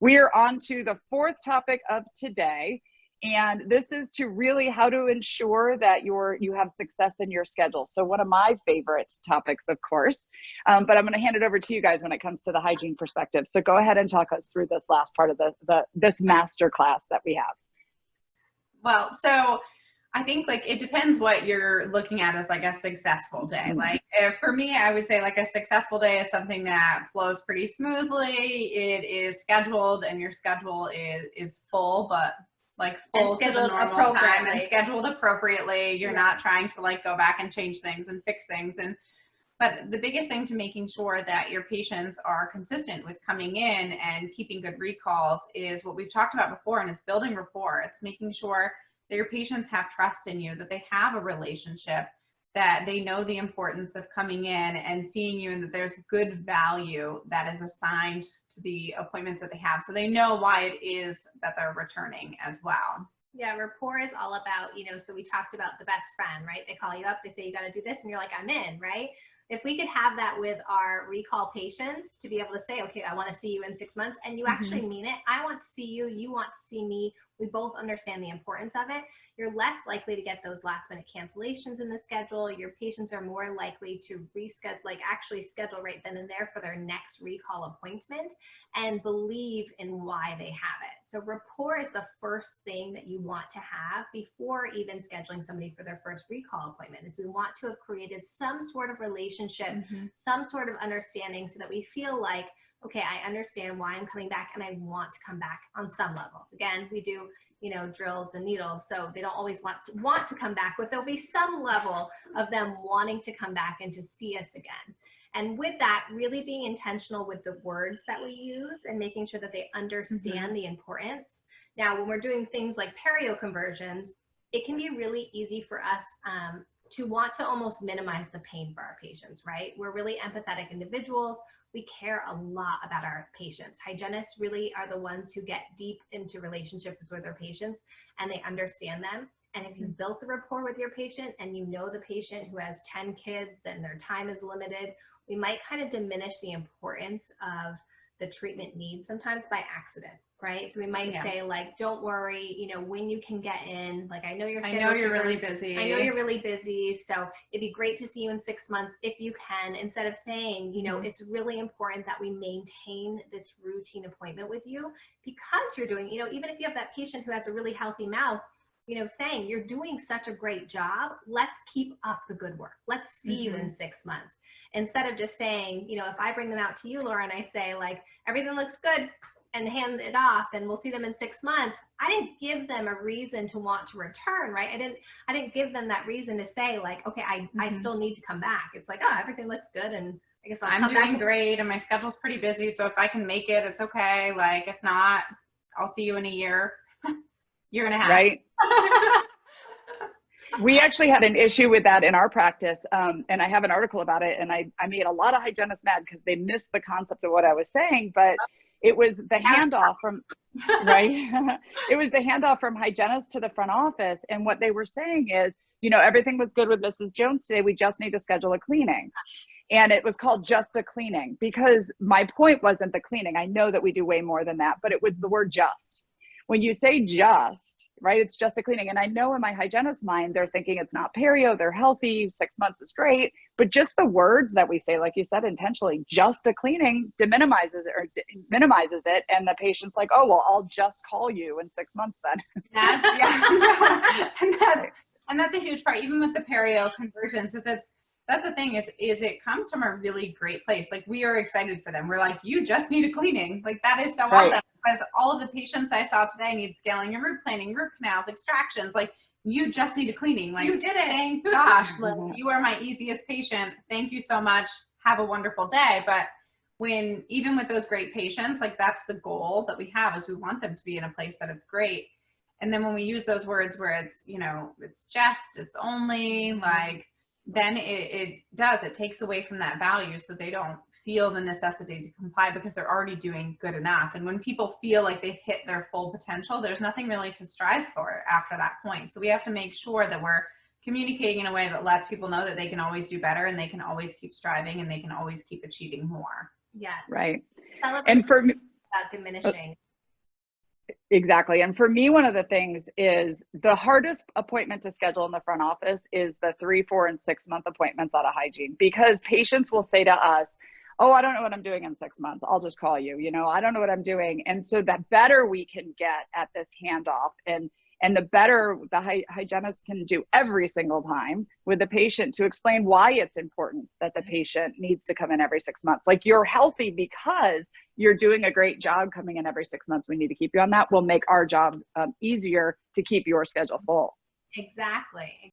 We are on to the fourth topic of today. And this is to really how to ensure that you have success in your schedule. So one of my favorite topics, of course, but I'm going to hand it over to you guys when it comes to the hygiene perspective. So go ahead and talk us through this last part of this master class that we have. Well, so I think like it depends what you're looking at as like a successful day. Like for me, I would say like a successful day is something that flows pretty smoothly. It is scheduled and your schedule is full, but like full to the normal time and scheduled appropriately. You're not trying to like go back and change things and fix things. But the biggest thing to making sure that your patients are consistent with coming in and keeping good recalls is what we've talked about before, and it's building rapport. It's making sure that your patients have trust in you, that they have a relationship, that they know the importance of coming in and seeing you, and that there's good value that is assigned to the appointments that they have. So they know why it is that they're returning as well. Yeah, rapport is all about, so we talked about the best friend, right? They call you up, they say, you got to do this, and you're like, I'm in, right? If we could have that with our recall patients to be able to say, okay, I want to see you in 6 months, and you actually mean it. I want to see you, you want to see me. We both understand the importance of it. You're less likely to get those last minute cancellations in the schedule. Your patients are more likely to reschedule, like actually schedule right then and there for their next recall appointment and believe in why they have it. So rapport is the first thing that you want to have before even scheduling somebody for their first recall appointment. Is we want to have created some sort of relationship, some sort of understanding, so that we feel like, okay, I understand why I'm coming back and I want to come back on some level. Again, we do, drills and needles, so they don't always want to come back, but there'll be some level of them wanting to come back and to see us again. And with that, really being intentional with the words that we use and making sure that they understand the importance. Now, when we're doing things like perio conversions, it can be really easy for us to want to almost minimize the pain for our patients, right? We're really empathetic individuals. We care a lot about our patients. Hygienists really are the ones who get deep into relationships with their patients and they understand them. And if you built the rapport with your patient and you know the patient who has 10 kids and their time is limited, we might kind of diminish the importance of the treatment needs sometimes by accident, right? So we might say like, don't worry, when you can get in, like, I know you're really busy. I know you're really busy. So it'd be great to see you in 6 months if you can, instead of saying, it's really important that we maintain this routine appointment with you because you're doing, even if you have that patient who has a really healthy mouth, saying you're doing such a great job, let's keep up the good work. Let's see you in 6 months. Instead of just saying, if I bring them out to you, Laura, and I say like, everything looks good and hand it off and we'll see them in 6 months, I didn't give them a reason to want to return, right? I didn't give them that reason to say like, okay, I still need to come back. It's like, oh, everything looks good. And I guess I'm doing great and my schedule's pretty busy. So if I can make it, it's okay. Like if not, I'll see you in a year and a half. Right. We actually had an issue with that in our practice. And I have an article about it. And I made a lot of hygienists mad because they missed the concept of what I was saying, but it was the handoff from, right. It was the handoff from hygienists to the front office. And what they were saying is, everything was good with Mrs. Jones today. We just need to schedule a cleaning. And it was called just a cleaning because my point wasn't the cleaning. I know that we do way more than that, but it was the word just. When you say just, right, it's just a cleaning. And I know in my hygienist mind, they're thinking it's not perio, they're healthy, 6 months is great. But just the words that we say, like you said, intentionally, just a cleaning minimizes it. And the patient's like, oh, well, I'll just call you in 6 months then. And that's a huge part, even with the perio conversions, that's the thing is it comes from a really great place. Like we are excited for them. We're like, you just need a cleaning. Like that is so awesome. Because all of the patients I saw today need scaling and root planing, root canals, extractions. Like you just need a cleaning. Like you did it. Thank gosh, like, you are my easiest patient. Thank you so much. Have a wonderful day. But even with those great patients, like that's the goal that we have is we want them to be in a place that it's great. And then when we use those words where it's, it's just, it's only like, then it takes away from that value. So they don't feel the necessity to comply because they're already doing good enough. And when people feel like they've hit their full potential, there's nothing really to strive for after that point. So we have to make sure that we're communicating in a way that lets people know that they can always do better and they can always keep striving and they can always keep achieving more. Yeah. Right. Celebrate and for me, without diminishing Exactly. And for me, one of the things is the hardest appointment to schedule in the front office is the 3, 4, and 6 month appointments out of hygiene, because patients will say to us, oh, I don't know what I'm doing in 6 months. I'll just call you. You know, I don't know what I'm doing. And so the better we can get at this handoff, and the better the hygienist can do every single time with the patient to explain why it's important that the patient needs to come in every 6 months. Like, you're healthy because you're doing a great job coming in every 6 months. We need to keep you on that. Will make our job easier to keep your schedule full. Exactly.